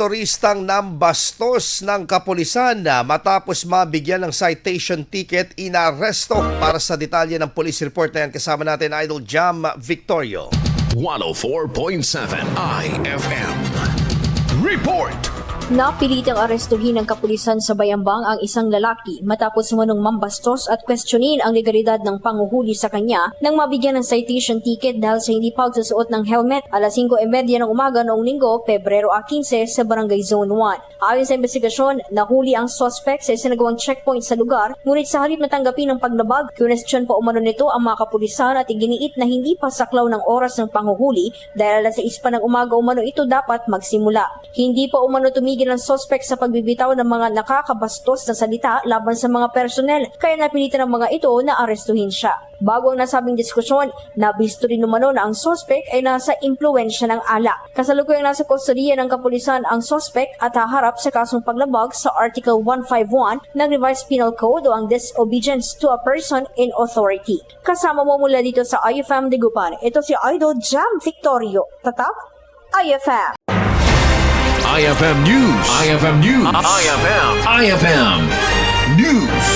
Motoristang Nambastos ng Kapulisan matapos mabigyan ng citation ticket, inaresto. Para sa detalye ng police report na yan, kasama natin Idol Jam Victorio. 104.7 IFM Report. Napilitang arestuhin ng kapulisan sa Bayambang ang isang lalaki matapos umanong mambastos at questionin ang legalidad ng panguhuli sa kanya nang mabigyan ng citation ticket dahil sa hindi pagsusuot ng helmet alas 5:30 ng umaga noong Linggo, Pebrero 15 sa Barangay Zone 1. Ayon sa investigasyon, nahuli ang suspect sa isinagawang checkpoint sa lugar, ngunit sa halip na tanggapin ng paglabag, kinestyon pa umano nito ang mga kapulisan at iginiit na hindi pa saklaw ng oras ng panguhuli dahil alas 6 pa ng umaga umano ito dapat magsimula. Hindi pa umano tumigil ng suspect sa pagbibitaw ng mga nakakabastos na salita laban sa mga personnel, kaya napilitan ng mga ito na arestuhin siya. Bago ang nasabing diskusyon, nabisto rin umano na ang suspect ay nasa impluwensya ng alak. Kasalukuyang nasa kustodiya ng kapulisan ang suspect at haharap sa kasong paglabag sa Article 151 ng Revised Penal Code o ang disobedience to a person in authority. Kasama mo mula dito sa IFM Digupan, ito si Idol Jam Victorio. Tatak, IFM. IFM News. IFM News. IFM News.